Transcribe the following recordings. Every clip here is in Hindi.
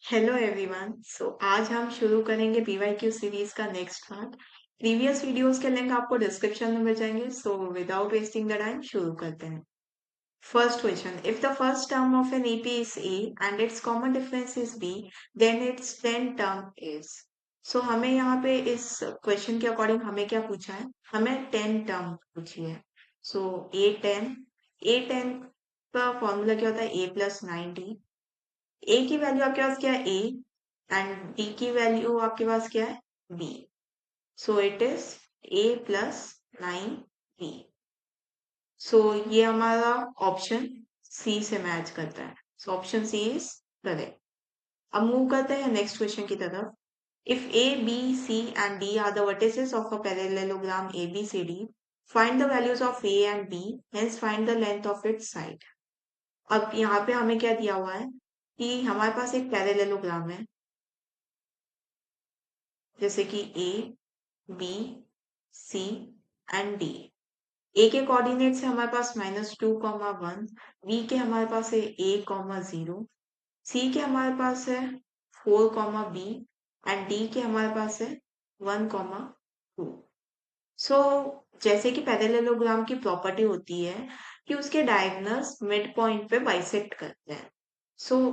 Hello everyone. आज हम शुरू करेंगे पीवाईक्यू सीरीज का नेक्स्ट पार्ट। प्रीवियस वीडियोस के लिंक आपको डिस्क्रिप्शन में मिल जाएंगे। विदाउट वेस्टिंग द टाइम शुरू करते हैं। First question, if the first term of an AP is a and its common difference is b, then its 10 term is. हमें यहाँ पे इस क्वेश्चन के अकॉर्डिंग हमें क्या पूछा है, हमें 10 टर्म पूछी है। ए टेन का फॉर्मूला क्या होता है, ए प्लस 9d। ए की वैल्यू आपके पास क्या है, ए, एंड डी की वैल्यू आपके पास क्या है, B. It is A plus 9b। ये हमारा ऑप्शन सी से मैच करता है। Option C is correct. अब मूव करते हैं नेक्स्ट क्वेश्चन की तरफ। If A B C and D are the vertices of a parallelogram A B C D, find the values of A and B, hence find the length of its side. अब यहाँ पे हमें क्या दिया हुआ है कि हमारे पास एक पैरेललोग्राम है, जैसे कि A B C and D. A के कोऑर्डिनेट्स है हमारे पास -2, 1। बी के हमारे पास है a, 0। सी के हमारे पास है 4, b। एंड डी के हमारे पास है 1, 2। सो जैसे कि पैरेललोग्राम की प्रॉपर्टी होती है कि उसके डायगोनल्स मिड पॉइंट पे बाइसेक्ट करते हैं।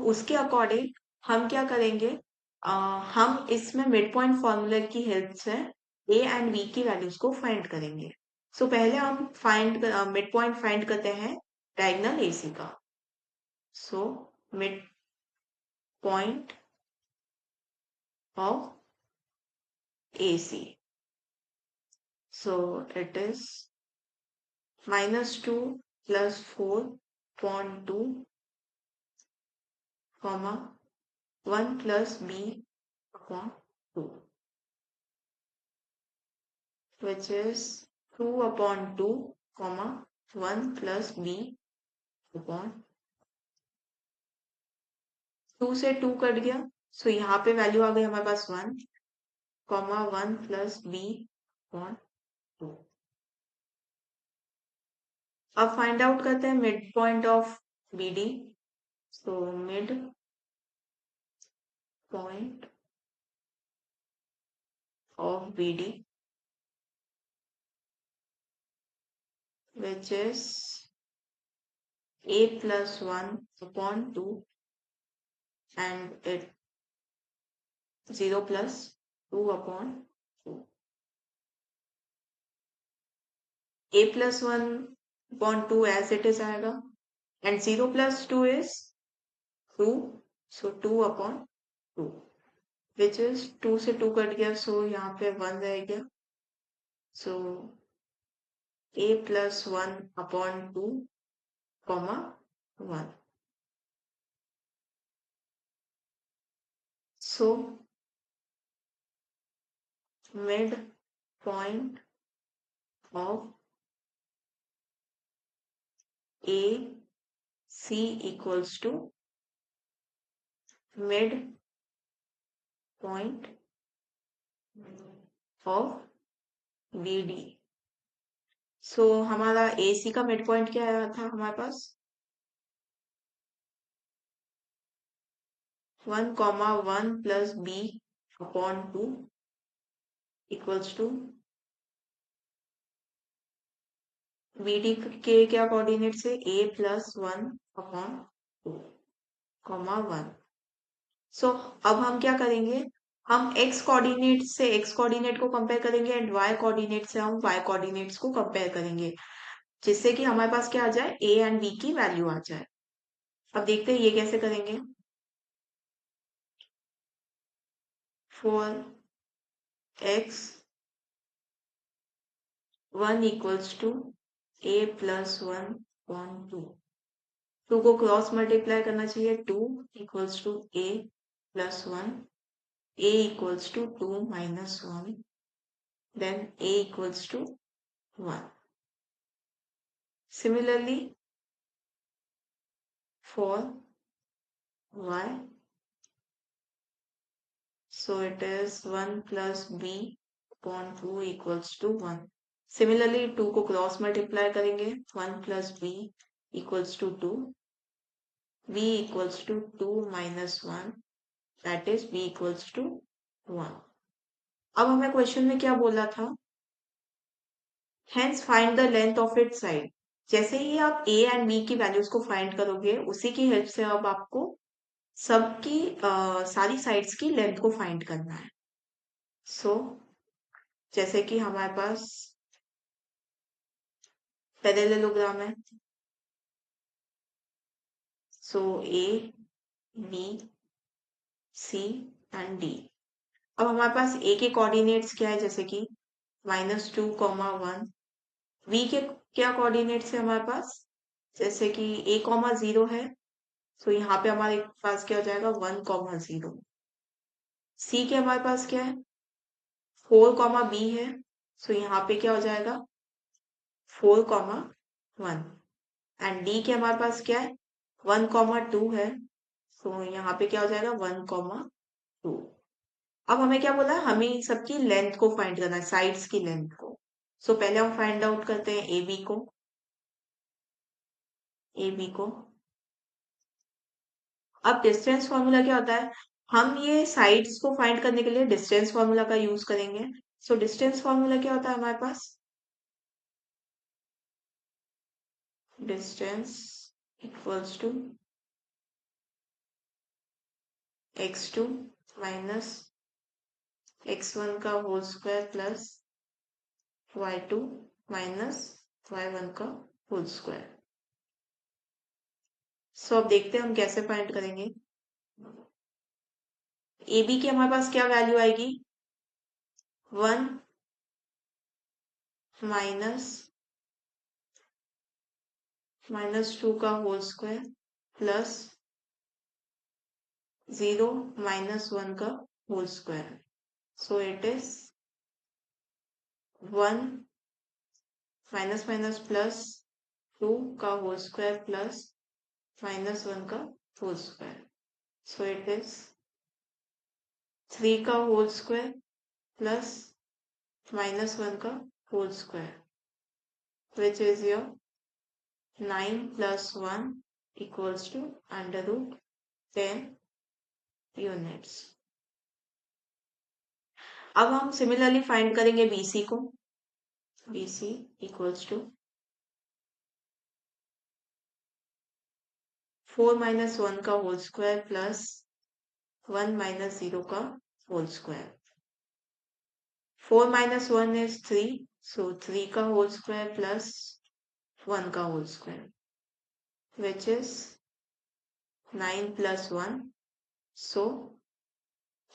उसके अकॉर्डिंग हम क्या करेंगे, हम इसमें मिड पॉइंट फॉर्मूला की हेल्प से ए एंड बी की वैल्यूज को फाइंड करेंगे। पहले हम मिड पॉइंट फाइंड करते हैं डायगोनल एसी का। Mid point of AC, it is -2 plus 4/2, 1 plus b/2, which is 2/2, 1 plus b/2। से 2 कट गया, यहाँ पे वैल्यू आ गई हमारे पास 1, 1 plus b/2। अब फाइंड आउट करते हैं mid point of BD। Mid point of BD, which is a plus 1/2 and it 0 plus 2/2। a plus 1/2 as it is आएगा, and 0 plus 2 is 2, 2/2, which is 2 से 2 कट गया, यहाँ पे 1 रह गया। a plus 1/2, 1। Mid point of AC equals to mid point of BD। हमारा AC का मिड पॉइंट क्या आया था हमारे पास, 1, 1 plus b/2 equals to BD के क्या कोऑर्डिनेट है, a plus 1/2, 1। अब हम क्या करेंगे, हम x कोऑर्डिनेट से x कोऑर्डिनेट को कंपेयर करेंगे एंड y कोऑर्डिनेट से हम y कोऑर्डिनेट्स को कंपेयर करेंगे, जिससे कि हमारे पास क्या आ जाए, a एंड b की वैल्यू आ जाए। अब देखते हैं ये कैसे करेंगे। For x1 equals to a plus 1/2, 2 को क्रॉस मल्टीप्लाई करना चाहिए, 2 equals to a plus 1, a equals to 2 minus 1, then a equals to 1। Similarly, for y, it is 1 plus b/2 equals to 1। Similarly, 2 को क्रॉस मल्टीप्लाई करेंगे, 1 plus b equals to 2, b equals to 2 minus 1, that is b equals to 1। अब हमें क्वेश्चन में क्या बोला था, hence find the length of it side. जैसे ही आप a एंड b की वैल्यूज को फाइंड करोगे, उसी की हेल्प से अब आपको सबकी सारी साइड्स की लेंथ को फाइंड करना है। सो जैसे कि हमारे पास पैरेललोग्राम है, सो a b c and d। अब हमारे पास a के कोऑर्डिनेट्स क्या है, जैसे कि -2, 1। b के क्या कोऑर्डिनेट्स है हमारे पास, जैसे कि a, 0 है, तो यहाँ पे हमारे पास क्या हो जाएगा 1, 0। c के हमारे पास क्या है 4, b है, तो यहाँ पे क्या हो जाएगा 4, 1। एंड d के हमारे पास क्या है 1, 2 है, तो यहाँ पे क्या हो जाएगा 1, 2। अब हमें क्या बोला है, हमें सबकी लेंथ को फाइंड करना है, साइड्स की लेंथ को। सो पहले हम फाइंड आउट करते हैं ए बी को। अब डिस्टेंस फॉर्मूला क्या होता है, हम ये साइड्स को फाइंड करने के लिए डिस्टेंस फॉर्मूला का यूज करेंगे। सो डिस्टेंस फॉर्मूला क्या होता है हमारे पास, distance equals to x2 minus x1 का whole square plus y2 minus y1 का होल स्क्वायर। सो अब देखते हैं हम कैसे फाइंड करेंगे। ए बी की हमारे पास क्या वैल्यू आएगी 1 माइनस -2 का होल स्क्वायर प्लस 0 -1 का whole square. So it is 1 minus minus plus 2 का होल स्क्वायर प्लस -1 का whole square. So it is 3 का होल स्क्वायर प्लस -1 का whole square which is your 9 plus 1 equals to √10 units. अब हम सिमिलरली फाइंड करेंगे BC को। BC इक्वल्स टू 4 माइनस 1 का होल स्क्वायर प्लस 1 माइनस 0 का whole square. 4 minus 1 is 3, so 3 का होल स्क्वायर प्लस 1 का whole square which is 9 plus 1, so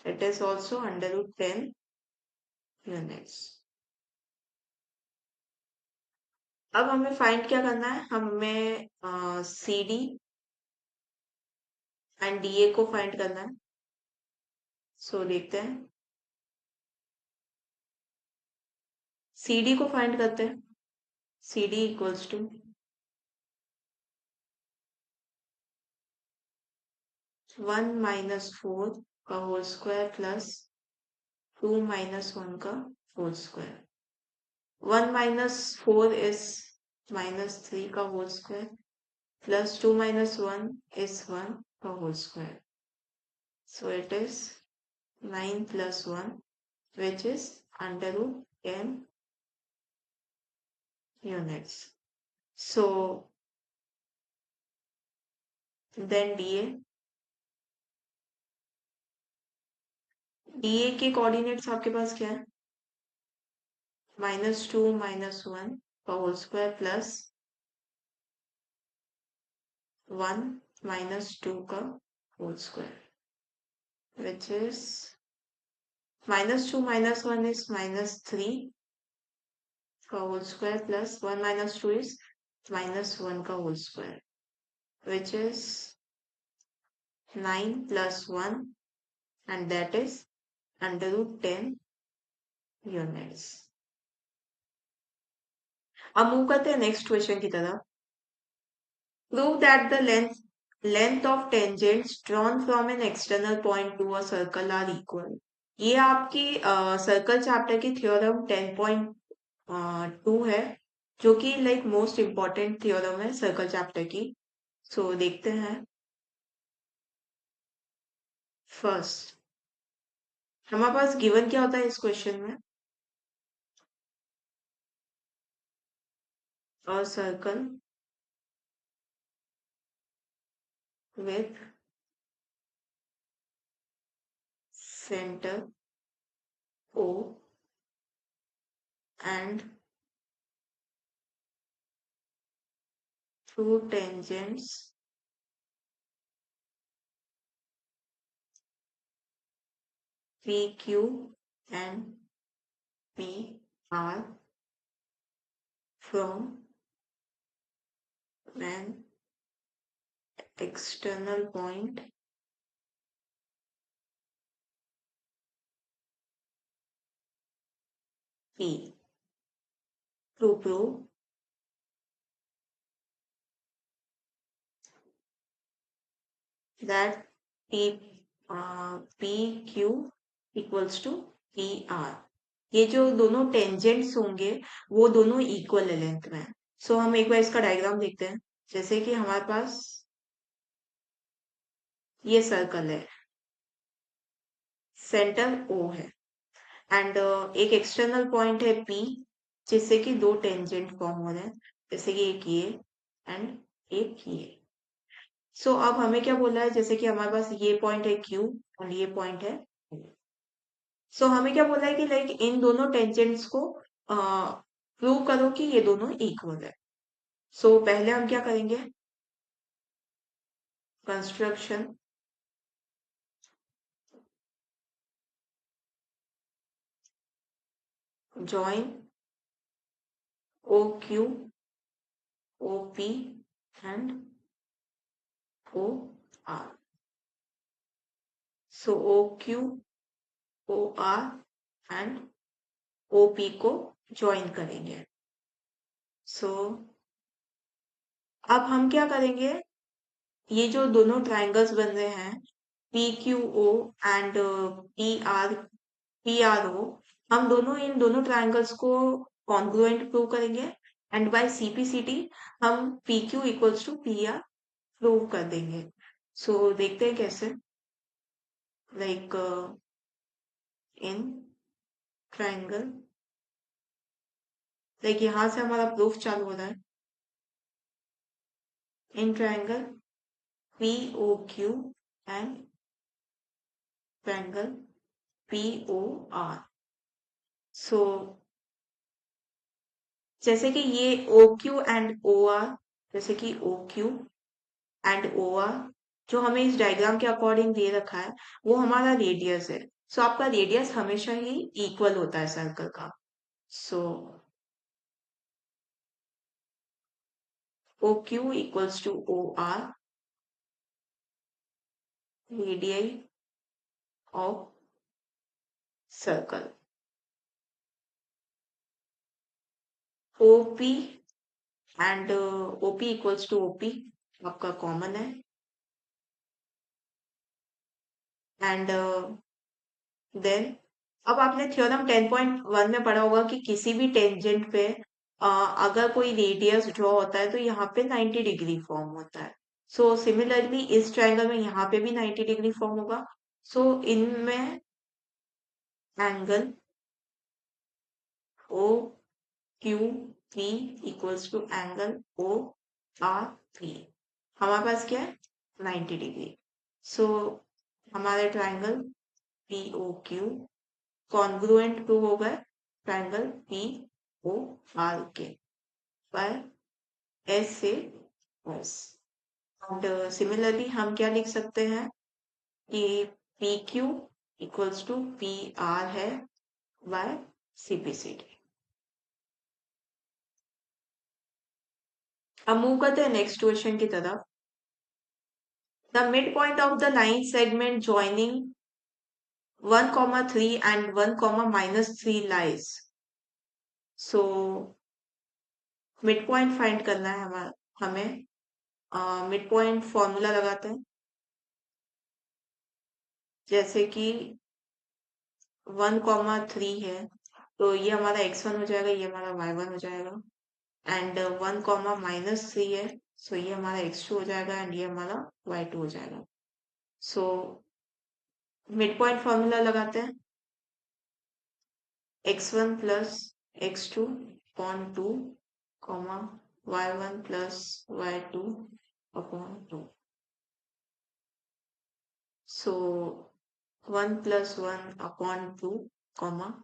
it is also √10 units. अब हमें फाइंड क्या करना है, हमें CD एंड DA को फाइंड करना है। सो देखते हैं, CD को फाइंड करते हैं। CD इक्वल्स टू 1 माइनस 4 का होल स्क्वायर प्लस 2 माइनस 1 का होल स्क्वायर। 1 माइनस 4 इज -3 का whole square plus 2 minus 1 is 1 का whole square. So it is 9 plus 1 which is √10 units. So then DA के कोऑर्डिनेट्स आपके पास क्या है, -2 -1 का होल स्क्वायर प्लस 1 -2 का whole square which is -2 -1 is -3 का होल स्क्वायर प्लस 1 -2 is -1 का whole square which is 9 plus 1 and that is √10 units. अब मूव करते हैं नेक्स्ट क्वेश्चन की तरफ। Prove that the length of tangents drawn from an external point to a circle are equal. ये आपकी सर्कल चैप्टर की थ्योरम 10.2 है, जो कि लाइक मोस्ट इम्पॉर्टेंट थ्योरम है सर्कल चैप्टर की। सो देखते हैं। फर्स्ट हमारे पास गिवन क्या होता है इस क्वेश्चन में? A circle with centre O and two tangents PQ and PR from an external point P to prove that PQ equals to PR। ये जो दोनों टेंजेंट्स होंगे वो दोनों इक्वल है लेंथ में। सो हम एक बार इसका डायग्राम देखते हैं। जैसे कि हमारे पास ये सर्कल है, सेंटर O है एंड एक एक्सटर्नल पॉइंट है P जिससे कि दो टेंजेंट फॉर्म हो रहे हैं, जैसे कि एक ये एंड एक ये। सो अब हमें क्या बोला है, जैसे कि हमारे पास ये पॉइंट है Q और ये पॉइंट है O। सो हमें क्या बोला है कि लाइक इन दोनों टेंजेंट्स को प्रूव करो कि ये दोनों इक्वल है। सो पहले हम क्या करेंगे, construction join OQ, OP and OR। So OQ, OR and OP को ज्वाइन करेंगे। सो अब हम क्या करेंगे, ये जो दोनों ट्रायंगल्स बन रहे हैं PQO एंड PRO, हम दोनों इन दोनों ट्रायंगल्स को कॉन्ग्रुएंट प्रूव करेंगे एंड बाय CPCT हम PQ equals to PR prove कर देंगे। सो देखते हैं कैसे, लाइक इन ट्रायंगल, लाइक यहाँ से हमारा प्रूफ चालू हो रहा है। In triangle POQ and triangle POR। सो जैसे कि ये OQ एंड OR, जैसे कि OQ एंड OR जो हमें इस डायग्राम के अकॉर्डिंग दे रखा है वो हमारा रेडियस है। सो आपका रेडियस हमेशा ही इक्वल होता है सर्कल का। So OQ equals to OR, radius of circle. OP and OP equals to OP आपका कॉमन है एंड देन अब आपने थ्योरम 10.1 में पढ़ा होगा कि किसी भी टेंजेंट पे अगर कोई रेडियस ड्रॉ होता है तो यहाँ पे 90 डिग्री फॉर्म होता है। सो सिमिलरली इस ट्रायंगल में यहाँ पे भी 90 डिग्री फॉर्म होगा। सो इनमें angle O Q P equals to angle O R P, हमारे पास क्या है 90 डिग्री। सो हमारे triangle P O Q congruent prove हो गए ट्रायंगल पी ओ आर के बाय एस से एस। एंड सिमिलरली हम क्या लिख सकते हैं कि P Q equals to P R है बाय CPCT। अब मूव करते हैं नेक्स्ट क्वेश्चन की तरफ। The mid point of the line segment joining 1,3 and 1,-3 lies। So mid point find करना है हमें। मिड पॉइंट फॉर्मूला लगाते हैं, जैसे कि 1,3 है तो ये हमारा x1 हो जाएगा, ये हमारा y1 हो जाएगा एंड 1,-3 है सो ये हमारा x2 हो जाएगा एंड ये हमारा y2 हो जाएगा। सो मिड पॉइंट फॉर्मूला लगाते हैं, x1 plus x2 upon 2 comma y1 plus y2 upon 2. So 1 plus 1 upon 2 comma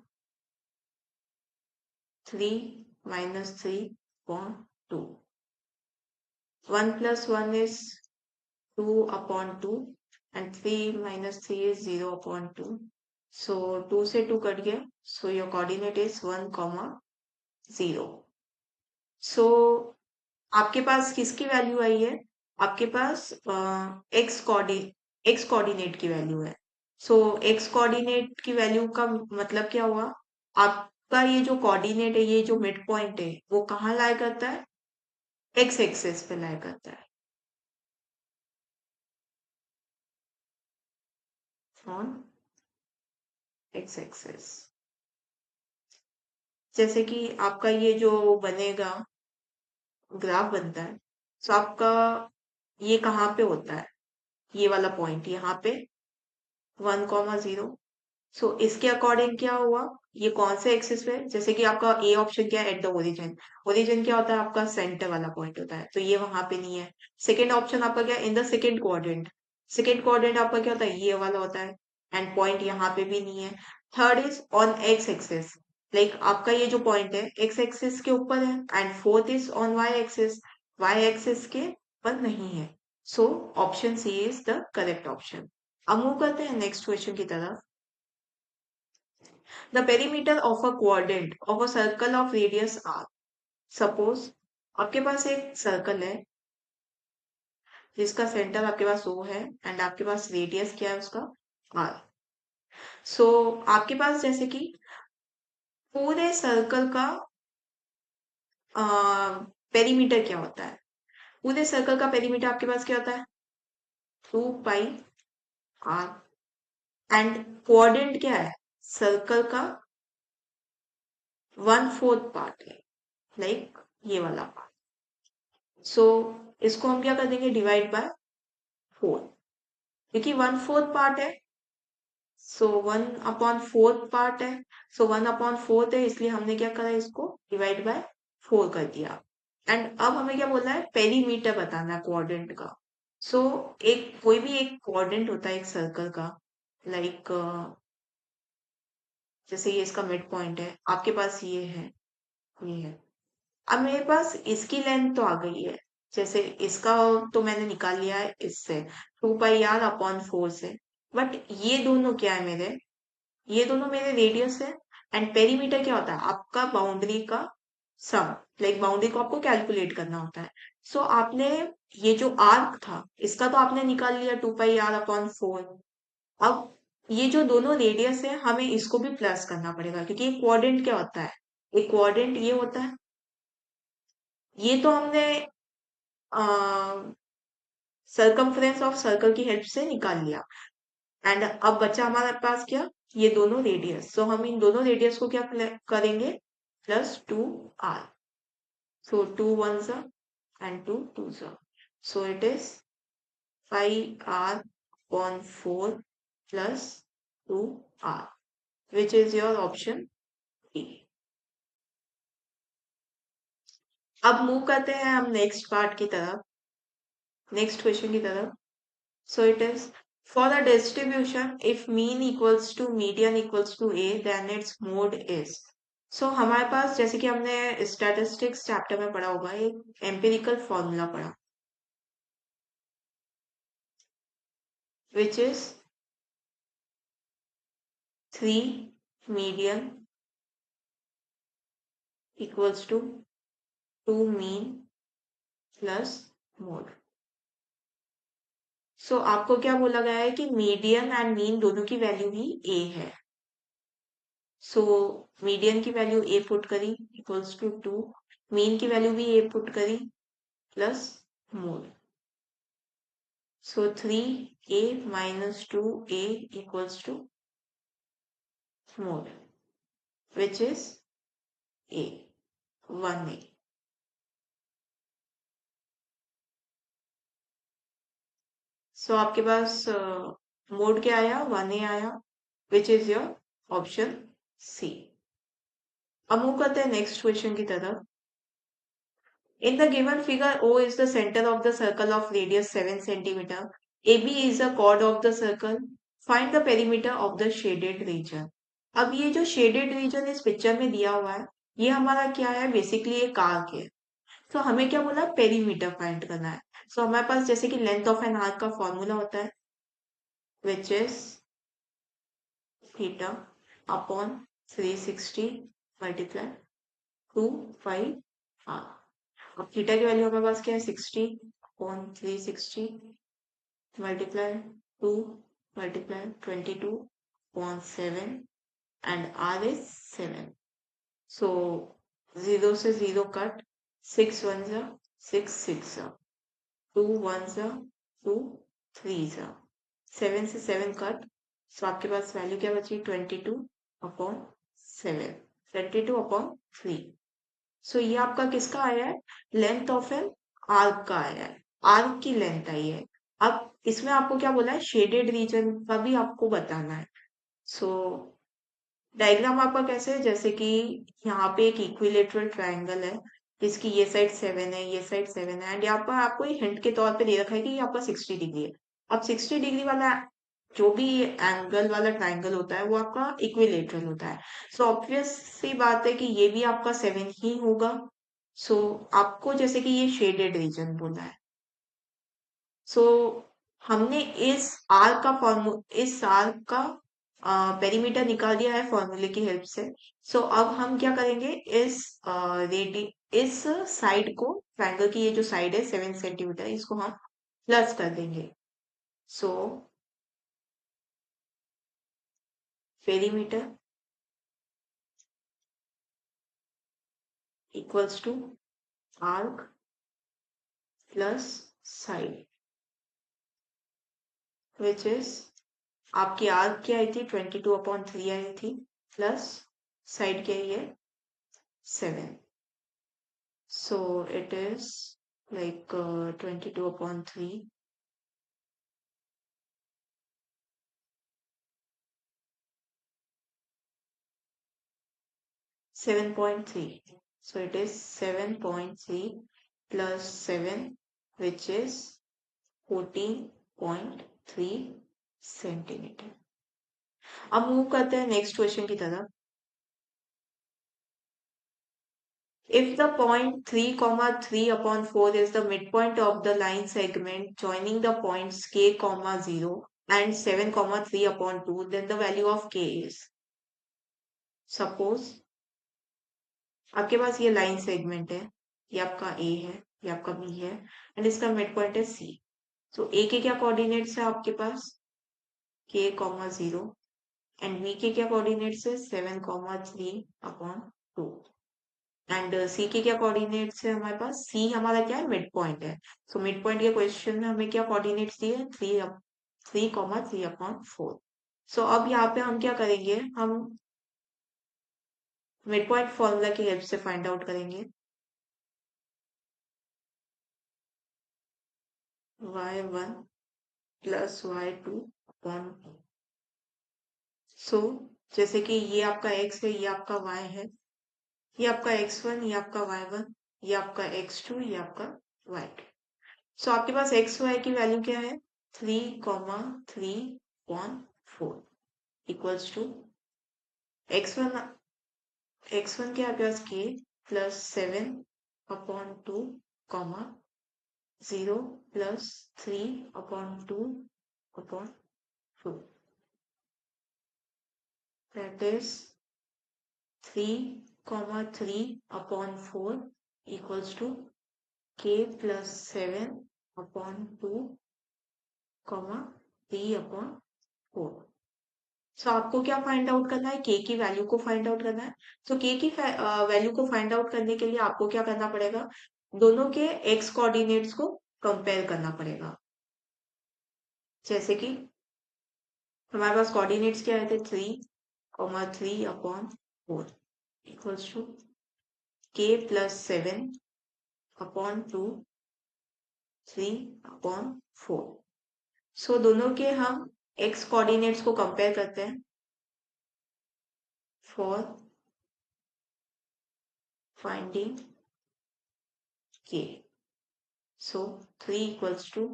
3 minus 3 upon 2. 1 plus 1 is 2 upon 2 and 3 minus 3 is 0 upon 2. So 2 से 2 कट गया. So your coordinate is 1 comma 0. So आपके पास किसकी वैल्यू आई है? आपके पास एक्स कोऑर्डिनेट की वैल्यू है. सो एक्स कोऑर्डिनेट की वैल्यू का मतलब क्या हुआ? आपका ये जो कोऑर्डिनेट है, ये जो मिड पॉइंट है, वो कहाँ लाई करता है? एक्स एक्सेस पे लाई करता है, ऑन एक्स एक्सेस. जैसे कि आपका ये जो बनेगा, ग्राफ बनता है, सो आपका ये कहाँ पे होता है? ये वाला पॉइंट यहाँ पे 1,0. सो इसके अकॉर्डिंग क्या हुआ? ये कौन से एक्सिस पे? जैसे कि आपका ए ऑप्शन क्या है? At the origin. ओरिजिन क्या होता है? आपका सेंटर वाला पॉइंट होता है, तो ये वहां पे नहीं है. सेकेंड ऑप्शन आपका क्या है? In the second quadrant. Second quadrant आपका क्या होता है? ये वाला होता है, एंड पॉइंट यहाँ पे भी नहीं है. Third is on x axis. Like आपका ये जो पॉइंट है एक्स एक्सिस के ऊपर है, and fourth is on Y axis. Y axis के ऊपर नहीं है. So option C is the correct option. अब मूव करते हैं नेक्स्ट क्वेश्चन की तरफ. The perimeter of a quadrant of a circle of radius r. Suppose आपके पास एक सर्कल है जिसका सेंटर आपके पास O है, एंड आपके पास रेडियस क्या है उसका? R. सो आपके पास जैसे कि पूरे सर्कल का पेरीमीटर क्या होता है? पूरे सर्कल का पेरीमीटर आपके पास क्या होता है? 2 पाई r. एंड क्वाड्रेंट क्या है? सर्कल का 1/4 पार्ट है, लाइक ये वाला पार्ट. सो इसको हम क्या कर देंगे? डिवाइड बाय 4, क्योंकि 1/4 पार्ट है. सो 1/4 पार्ट है. सो 1/4 है, इसलिए हमने क्या करा? इसको डिवाइड बाय 4 कर दिया. एंड अब हमें क्या बोलना है? पेरीमीटर बताना है क्वाड्रेंट का. सो एक कोई भी एक क्वाड्रेंट होता है एक सर्कल का, लाइक जैसे ये इसका मिड पॉइंट है, आपके पास ये है, ये है. अब मेरे पास इसकी लेंथ तो आ गई है. जैसे इसका तो मैंने निकाल लिया है इससे, 2 पाई r/4 से. बट ये दोनों क्या है मेरे? ये दोनों मेरे रेडियस है. एंड पेरीमीटर क्या होता है? आपका बाउंड्री का सम. लाइक बाउंड्री को आपको कैलकुलेट करना होता है. सो आपने ये जो आर्क था, इसका तो आपने निकाल लिया 2 पाई r/4. अब ये जो दोनों रेडियस है, हमें इसको भी प्लस करना पड़ेगा, क्योंकि एक क्वाड्रेंट क्या होता है? एक क्वाड्रेंट ये होता है. ये तो हमने सर्कमफ्रेंस ऑफ सर्कल की हेल्प से निकाल लिया. एंड अब बचा हमारे पास क्या? ये दोनों रेडियस. सो हम इन दोनों रेडियस को क्या करेंगे? +2r. So 2 1s and 2 2s. So it is 5r/4 plus 2r, which is your option B. अब मूव करते हैं हम नेक्स्ट पार्ट की तरफ, नेक्स्ट क्वेश्चन की तरफ. So it is for the distribution if mean equals to median equals to a, then its mode is. So हमारे पास जैसे कि हमने स्टैटिस्टिक्स चैप्टर में पढ़ा होगा, एक एम्पिरिकल फॉर्मूला पढ़ा, which is 3 median equals to 2 mean plus mode. So आपको क्या बोला गया है कि मीडियन एंड मीन दोनों की वैल्यू ही a है. सो मीडियन की वैल्यू a पुट करी इक्वल्स टू 2, मीन की वैल्यू भी a पुट करी plus mode. So 3a minus 2a equals to mode, which is a, 1a. So आपके पास मोड क्या आया, 1A आया, which is your option C. अब मूव करते हैं नेक्स्ट क्वेश्चन की तरफ। In the given figure, O is the center of the circle of radius 7 centimeter. AB is the chord of the circle. Find the perimeter of the shaded region. अब ये जो shaded region इस पिक्चर में दिया हुआ है, ये हमारा क्या है, बेसिकली एक आर्क है। तो हमें क्या बोला, पेरीमीटर फाइंड करना है। सो हमारे पास जैसे कि लेंथ ऑफ एन आर्क का फॉर्मूला होता है, which is theta upon 360 multiply 2 pi R. अब थीटा की वैल्यू हमारे पास क्या है, 60 upon 360 multiply 2 multiply 22 upon 7 and R is 7। So 0 से 0 कट, 6 1 जा 6 6 जा, 2 1 जा 2 3 जा, 7 से 7 कट। सो आपके पास वैल्यू क्या बची, 22 अपॉन 7, 22 अपॉन 3। सो ये आपका किसका आया है, लेंथ ऑफ एन आर्क का आया है, आर्क की लेंथ आई है। अब इसमें आपको क्या बोला है, शेडेड रीजन का भी आपको बताना है। सो डायग्राम आपका कैसे है, जैसे कि यहाँ पे एक इक्विलेटरल ट्रायंगल है, जिसकी ये साइड 7 है, ये साइड 7 है, एंड यहाँ पर आपको एक हिंट के तौर पे दे रखा है कि ये आपका 60 डिग्री है। अब 60 डिग्री वाला जो भी एंगल वाला ट्रायंगल होता है वो आपका इक्विलेटरल होता है। सो ऑब्वियस सी बात है कि ये भी आपका 7 ही होगा। सो आपको जैसे कि ये शेडेड रीजन बोला है। सो हमने इस आर्क का पेरीमीटर निकाल दिया है फॉर्मूले की हेल्प से। सो अब हम क्या करेंगे, इस साइड को, ट्रायंगल की ये जो साइड है 7 सेंटीमीटर, इसको हम प्लस कर देंगे। So perimeter equals to arc plus side, which is आपकी आर्क क्या आई थी, 22/3 आई थी, प्लस साइड क्या है, 7। So it is like 22/3 7.3. So it is 7.3 plus 7, which is 14.3 centimetre. अब मूव करते हैं नेक्स्ट क्वेश्चन की तरफ। If the point 3,3/4 is the midpoint of the line segment joining the points k, 0 and 7,3/2, then the value of k is, suppose आपके पास ये लाइन सेगमेंट है, ये आपका ए है, ये आपका बी है, एंड इसका मिड पॉइंट है सी। सो ए के क्या कोऑर्डिनेट्स है आपके पास, के, 0 एंड बी के क्या कोऑर्डिनेट्स है, 7,3/2 एंड सी के क्या कोऑर्डिनेट्स है हमारे पास, सी हमारा क्या है, मिड पॉइंट है। सो मिड पॉइंट के क्वेश्चन में हमें क्या कोऑर्डिनेट्स दिए, 3,3/4। सो अब यहाँ पे हम क्या करेंगे, हम मिड पॉइंट फॉर्मूला की हेल्प से फाइंड आउट करेंगे। y1 plus y2/2। सो जैसे कि ये आपका x है, ये आपका y है, ये आपका x1, ये आपका y1, ये आपका x2, ये आपका y2। सो आपके पास एक्स वाई की वैल्यू क्या है, 3,3/4 इक्वल्स टू x1, x1 क्या आपके पास k plus 7/2 comma 0 plus 3/2/2, that is 3,3/4 equals to k plus 7/2 comma 3/4। सो आपको क्या फाइंड आउट करना है, के की वैल्यू को फाइंड आउट करना है। तो के की वैल्यू को फाइंड आउट करने के लिए आपको क्या करना पड़ेगा, दोनों के एक्स कोऑर्डिनेट्स को कंपेयर करना पड़ेगा। जैसे कि हमारे पास कोऑर्डिनेट्स क्या आए थे, 3,3/4 इक्वल्स टू k plus 7/2 3/4। सो दोनों के हम एक्स कोऑर्डिनेट्स को कंपेयर करते हैं for finding K. So 3 equals to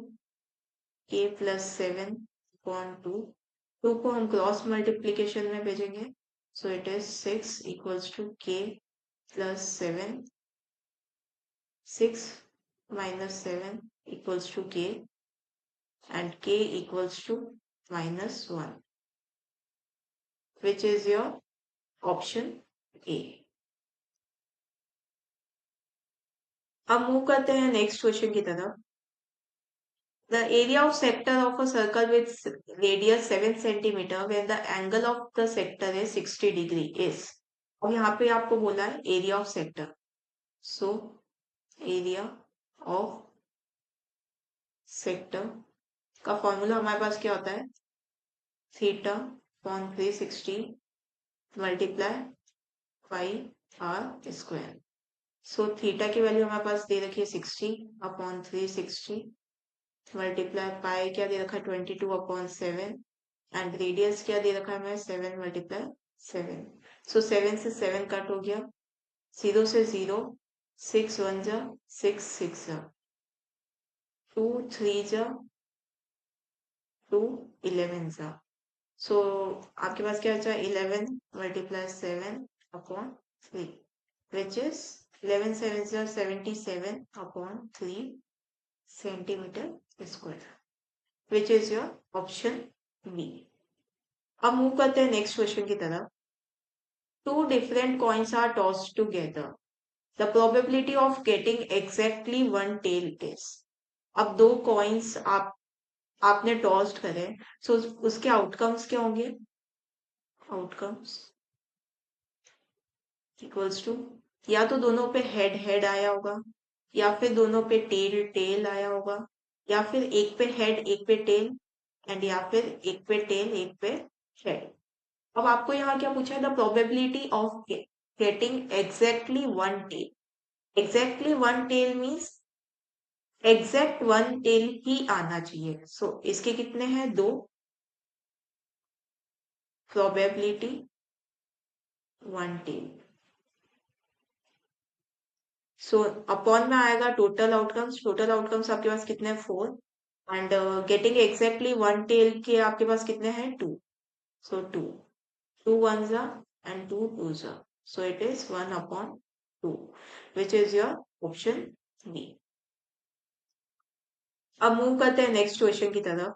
K plus 7/2। 2 को हम क्रॉस मल्टीप्लीकेशन में भेजेंगे, so it is 6 equals to K plus 7। 6 minus 7 equals to k, and k equals to -1, which is your option A. अब मूव करते हैं नेक्स्ट क्वेश्चन की तरफ। The area of sector of a circle with radius 7 centimeter when the angle of the sector is 60 degree is। अब यहाँ पे आपको बोला है area of sector. So area of sector का फॉर्मूला हमारे पास क्या होता है, theta upon 360 multiply pi R square. So theta की वैल्यू हमारे पास दे रखी है 60/360 मल्टीप्लाई पाई क्या दे रखा है 22/7 एंड रेडियस क्या दे रखा है हमें 7 मल्टीप्लाई 7। सो 7 से 7 कट हो गया, 0 से 0, 6 1 जा 6 6 जा 2 3 जा 2 11 जा। सो आपके पास क्या बचा 11 multiply 7/3 which is 11 7s are 77/3 centimeter square, which is your option B। अब मूव करते हैं नेक्स्ट क्वेश्चन की तरफ। Two different coins are tossed together. The probability of getting exactly one tail is। अब दो कॉइन्स आपने टॉस्ड करे, सो उसके आउटकम्स क्या होंगे, आउटकम्स इक्वल्स टू या तो दोनों पे हेड हेड आया होगा, या फिर दोनों पे टेल टेल आया होगा, या फिर एक पे हेड एक पे टेल, एंड या फिर एक पे टेल एक पे हेड। अब आपको यहाँ क्या पूछा है, the probability of getting exactly one tail. Exactly one tail means exact one tail ही आना चाहिए। सो इसके कितने हैं, दो, probability one tail. So upon में आएगा टोटल आउटकम्स। टोटल आउटकम्स आपके पास कितने हैं, 4, and getting exactly one tail के आपके पास कितने हैं, 2। So 2 2 1s and 2 2s, so it is 1/2, which is your option B। अब मूव करते हैं नेक्स्ट क्वेश्चन की तरफ।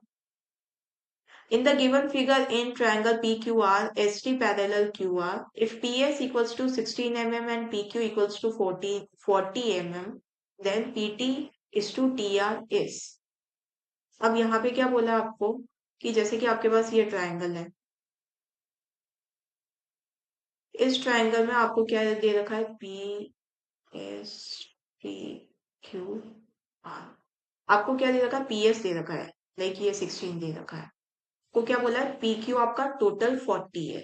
In the given figure in triangle PQR, ST parallel QR, if PS equals to 16 mm and PQ equals to 40 mm, then PT is to TR is। अब यहाँ पे क्या बोला आपको कि जैसे कि आपके पास ये ट्रायंगल है, इस ट्रायंगल में आपको क्या दे रखा है, PSPQR। आपको क्या दे रखा है, PS दे रखा है, लाइक ये 16 दे रखा है। को क्या बोला है, PQ आपका टोटल 40 है,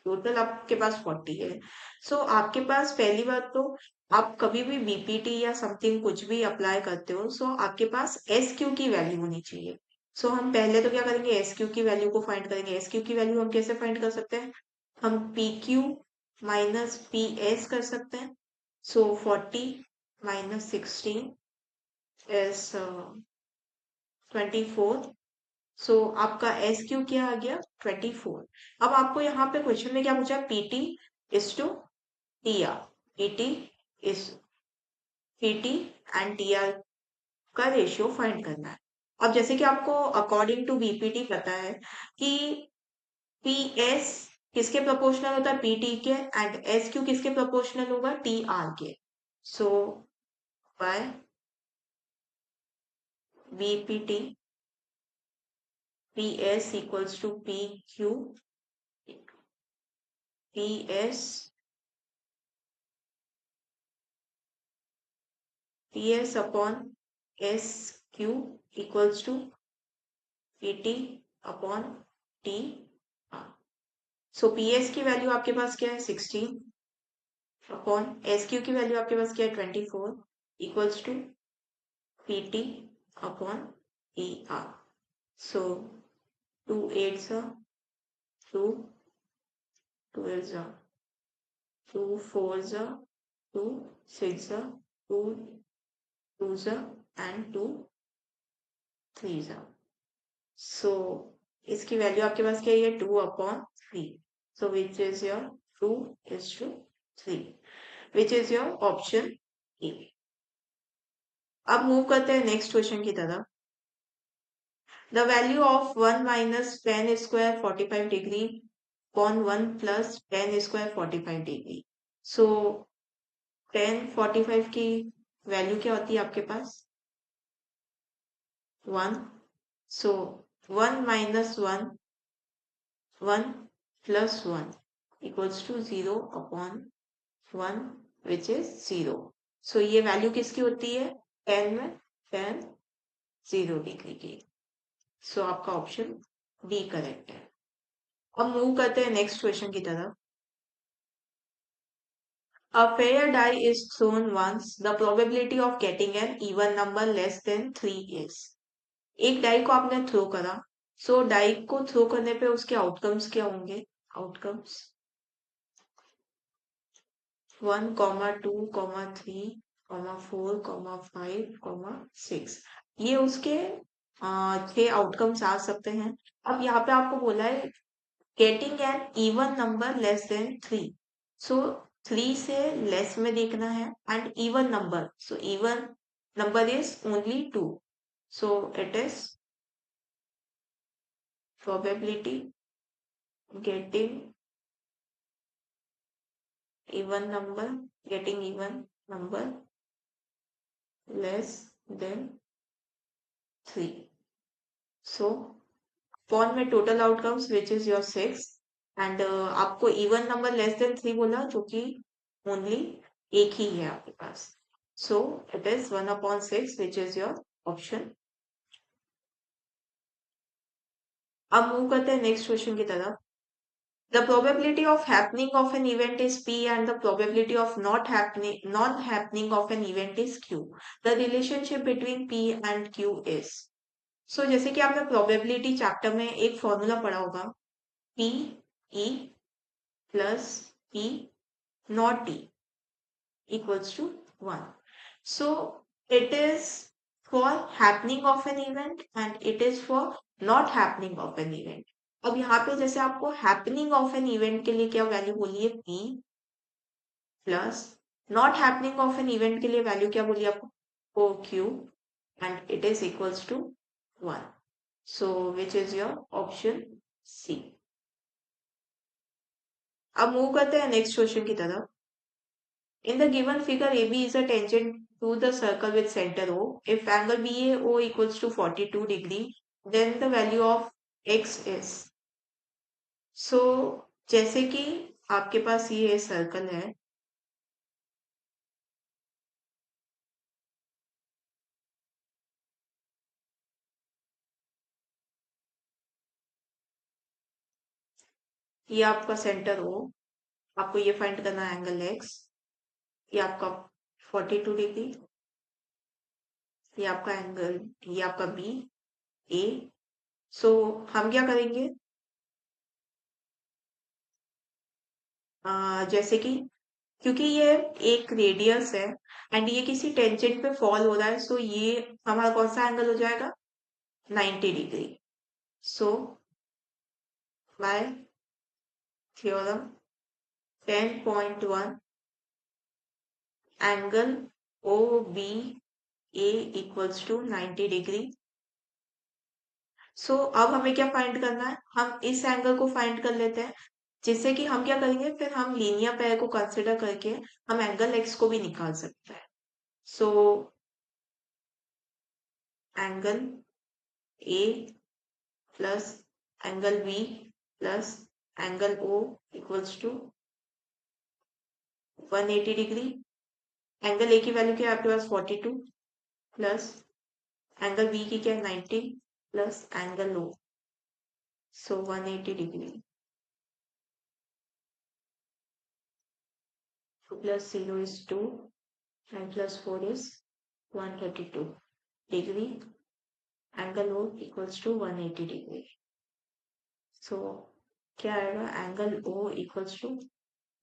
टोटल आपके पास 40 है। सो आपके पास पहली बात तो आप कभी भी बीपीटी या समथिंग कुछ भी अप्लाई करते हो, सो आपके पास एस क्यू की वैल्यू होनी चाहिए। सो हम पहले तो क्या करेंगे, एस क्यू की वैल्यू को फाइंड करेंगे। एस क्यू की वैल्यू हम कैसे फाइंड कर सकते हैं, हम P Q minus P S कर सकते हैं। सो 40 माइनस 16 इज 24। सो आपका एस क्यू क्या आ गया, 24। अब आपको यहाँ पे क्वेश्चन में क्या पूछा, PT is to T R. PT is PT and T R का रेशियो फाइंड करना है। अब जैसे कि आपको अकॉर्डिंग टू बीपीटी पता है कि पी एस किसके प्रोपोर्शनल होता है, पीटी के, एंड एस क्यू किसके प्रोपोर्शनल होगा, टी आर के। So by BPT P S equals to P Q, P S PS upon SQ equals to PT upon T R। So PS की वैल्यू आपके पास क्या है, 16 अपॉन SQ की वैल्यू आपके पास क्या है, 24 equals to PT upon ER। सो 2 8s are 2, 2 8s are 2 4s are 2 6 are 2 2s are and 2 3s are. So इसकी वैल्यू आपके पास क्या है? 2/3. So which is your 2:3, which is your option A. अब मूव करते हैं नेक्स्ट क्वेश्चन की तरफ. The value of 1 minus tan square 45 degree upon 1 plus tan square 45 degree. So tan 45 की वैल्यू क्या होती है आपके पास? 1. So 1 minus 1 1 plus 1 equals to 0/1 which is 0. So ये वैल्यू किसकी होती है? tan में tan 0 डिग्री की. सो आपका ऑप्शन बी करेक्ट है. अब मूव करते हैं नेक्स्ट क्वेश्चन की तरफ. A fair die is thrown once. The probability of getting an even number less than 3 is. एक डाई को आपने थ्रो करा. सो डाई को थ्रो करने पे उसके आउटकम्स क्या होंगे? आउटकम्स 1, 2, 3, 4, 5, 6. ये उसके 6 आउटकम्स आ सकते हैं. अब यहाँ पे आपको बोला है getting an even number less than 3. So 3 से लेस में देखना है and even number. So even number is only 2. So it is probability getting even number less than 3. So form में total outcomes which is your 6 and आपको इवन नंबर लेस देन 3 बोला जो कि ओनली एक ही है आपके पास. So it is 1/6 which is your option. अब मूव करते हैं नेक्स्ट क्वेश्चन की तरफ. The probability of happening of an event is P and the probability of non happening of an event is Q. The relationship between P and Q is. So जैसे कि आपने प्रोबेबिलिटी चैप्टर में एक फॉर्मूला पढ़ा होगा P E plus P not T equals to 1. So it is for happening of an event and it is for not happening of an event. अब यहाँ पे जैसे आपको हैपनिंग ऑफ एन इवेंट के लिए क्या वैल्यू बोली है? P plus not happening of an event के लिए वैल्यू क्या बोली आपको? Q and it is equals to 1. So which is your option C. अब मूव करते हैं नेक्स्ट क्वेश्चन की तरफ. In the given figure, AB is a tangent to the circle with center O. If angle BAO equals to 42 degree, then the value of x is. So जैसे कि आपके पास ये सर्कल है. ये आपका सेंटर O. आपको ये फाइंड करना है एंगल x. ये आपका 42 डिग्री. ये आपका एंगल, ये आपका B A. सो हम क्या करेंगे? जैसे कि क्योंकि ये एक रेडियस है एंड ये किसी टेंजेंट पे फॉल हो रहा है, सो ये हमारा कौन सा एंगल हो जाएगा? 90 degree. So by theorem 10.1 angle OBA equals to 90 degree. So अब हमें क्या फाइंड करना है? हम इस एंगल को फाइंड कर लेते हैं, जिससे कि हम क्या करेंगे, फिर हम लीनियर पेयर को कंसिडर करके हम एंगल x को भी निकाल सकते हैं. So angle A plus angle B plus angle O equals to 180 degree. Angle A की वैल्यू क्या है आपके पास? 42 प्लस एंगल B की क्या है? 90 plus angle O. So 180 degree. 2 plus 0 is 2 and plus 4 is 132 degree. Angle O equals to 180 degree. So क्या आएगा, angle O equals to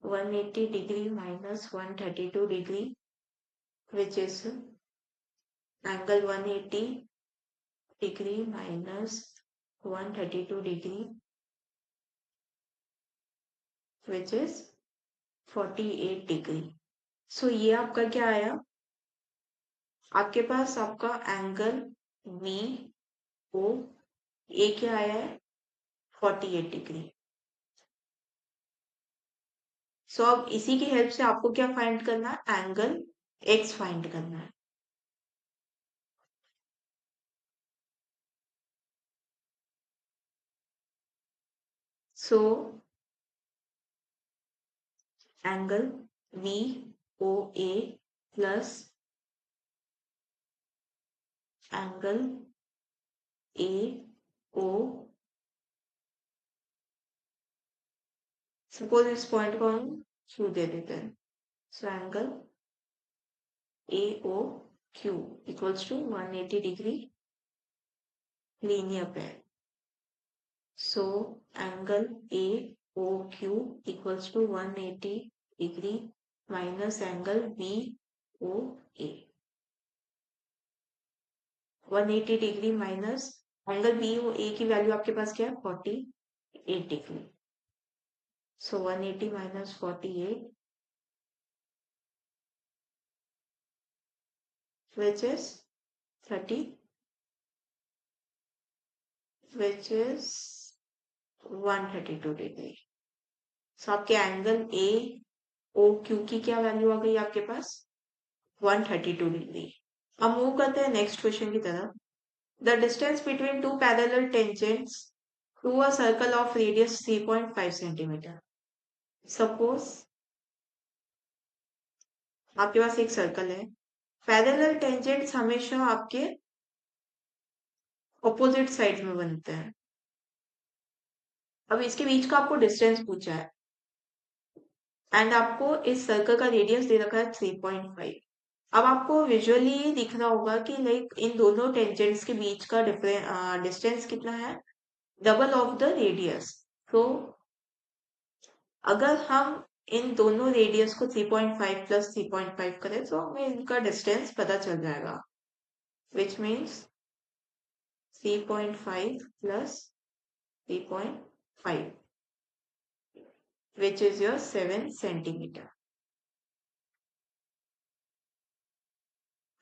180 degree minus 132 degree which is angle 180 degree minus 132 degree which is 48 degree. So ये आपका क्या आया, आपके पास आपका एंगल वी ओ ए क्या आया है 48 डिग्री। सो अब इसी की हेल्प से आपको क्या फाइंड करना है, एंगल एक्स फाइंड करना है। So angle V O A plus angle A O, suppose इस पॉइंट को हम क्यू दे देते हैं, so angle A O Q equals to 180 degree linear pair. So angle A O Q equals to 180 degree minus angle B O A, 180 degree minus angle B O A की वैल्यू आपके पास क्या है 48 degree. So 180 minus 48 which is 30 which is 132 degree. So आपके एंगल ए ओ क्यू की क्या वैल्यू आ गई आपके पास 132 डिग्री। अब मूव करते हैं नेक्स्ट क्वेश्चन की तरफ। The distance between two parallel tangents to a circle of radius 3.5 centimetre. Suppose आपके पास एक सर्कल है, पैरेलल टेंजेंट्स हमेशा आपके ऑपोजिट साइड में बनते हैं। अब इसके बीच का आपको डिस्टेंस पूछा है एंड आपको इस सर्कल का रेडियस दे रखा है 3.5। अब आपको विजुअली दिख रहा होगा कि लाइक इन दोनों टेंजेंट्स के बीच का डिस्टेंस कितना है, डबल ऑफ द रेडियस। तो अगर हम इन दोनों रेडियस को 3.5 प्लस 3.5 करें तो हमें इनका डिस्टेंस पता चल जाएगा, which means 3.5 plus 3.5 which is your 7 centimetre.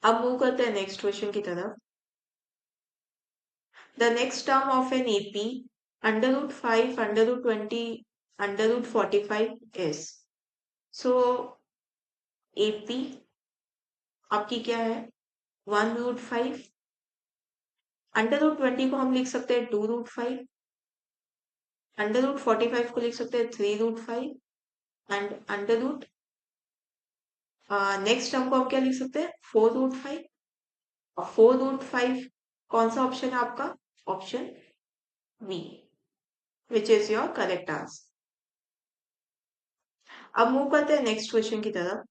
अब मूव करते हैं नेक्स्ट क्वेश्चन की तरफ। The next term of an AP under root 5 under root 20 under root 45 is. So AP आपकी क्या है 1 रूट 5, अंडर रूट 20 को हम लिख सकते हैं 2 रूट 5, अंडर रूट 45 को लिख सकते हैं 3 root 5 and under root next term को हम क्या लिख सकते हैं 4 रूट 5। और 4 रूट 5 कौन सा ऑप्शन है आपका, option B, which is your correct answer. अब मूव करते हैं नेक्स्ट क्वेश्चन की तरफ।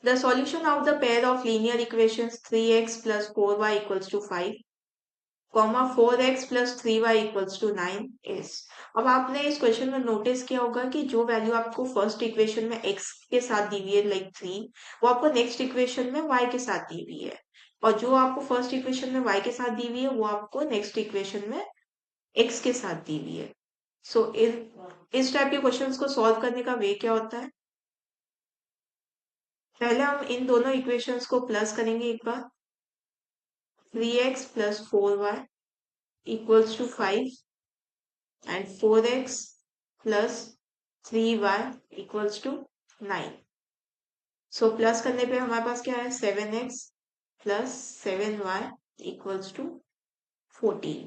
The solution of the pair of linear equations 3x plus 4y equals to 5, 4x plus 3y equals to 9 is। अब आपने इस क्वेश्चन में नोटिस किया होगा कि जो वैल्यू आपको फर्स्ट इक्वेशन में x के साथ दी हुई है लाइक 3, वो आपको नेक्स्ट इक्वेशन में y के साथ दी हुई है, और जो आपको फर्स्ट इक्वेशन में y के साथ दी हुई है वो आपको नेक्स्ट इक्वेशन में x के साथ दी हुई है। सो इस टाइप के क्वेश्चंस को सॉल्व करने का वे क्या होता है, पहले हम इन दोनों इक्वेशंस को प्लस करेंगे एक बार। 3x plus 4y equals to 5 and 4x plus 3y equals to 9। So plus करने पे हमारे पास क्या है 7x plus 7y equals to 14,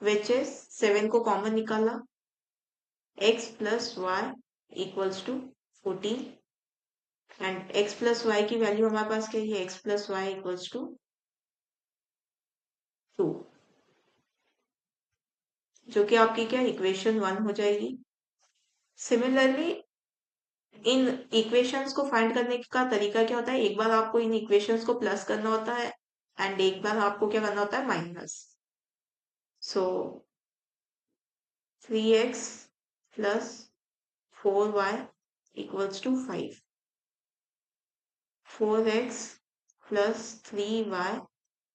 which is 7 को कॉमन निकाला, x plus y equals to 14 and x plus y की वैल्यू हमारे पास क्या है, x plus y equals to 2, जो कि आपकी क्या इक्वेशन 1 हो जाएगी। सिमिलरली इन इक्वेशंस को फाइंड करने का तरीका क्या होता है, एक बार आपको इन इक्वेशंस को प्लस करना होता है एंड एक बार आपको क्या करना होता है minus. So 3x plus 4y equals to 5. 4x plus 3y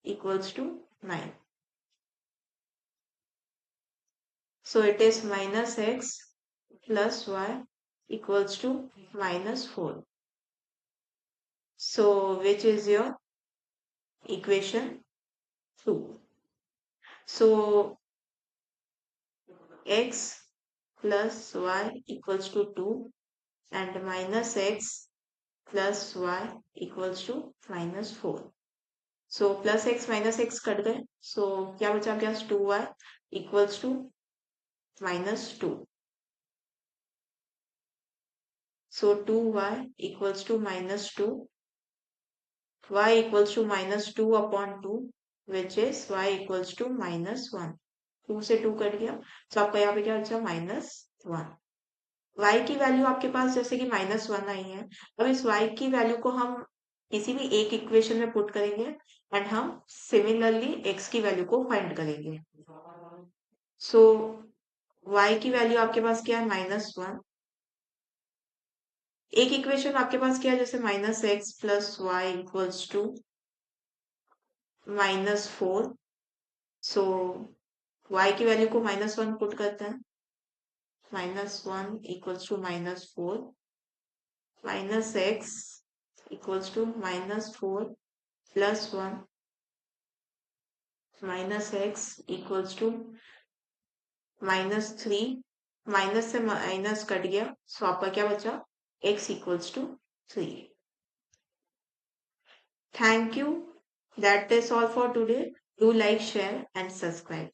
equals to 9. So it is minus x plus y equals to minus 4. So which is your equation 2? So x plus y equals to 2 and minus x plus y equals to minus 4. So plus x cut गए. So क्या बचा आपके पास 2y equals to minus 2. So 2y equals to minus 2. Y equals to minus 2 upon 2 which is y equals to minus 1. 2 से 2 कट गया. तो आपका यहाँ पे क्या बचा minus 1. y की वैल्यू आपके पास जैसे कि माइनस 1 आई है. अब इस y की वैल्यू को हम किसी भी एक इक्वेशन में पुट करेंगे एंड हम सिमिलरली x की वैल्यू को फाइंड करेंगे. सो y की वैल्यू आपके पास क्या है -1. एक इक्वेशन आपके पास क्या है जैसे -x plus Y equals to -4. So y की वैल्यू को -1 पुट करते हैं. -1 equals to -4 minus x equals to -4 plus 1 minus x equals to -3. Minus से माइनस कट गया. सो आपका क्या बचा x equals to 3. Thank you. That is all for today. Do like, share and subscribe.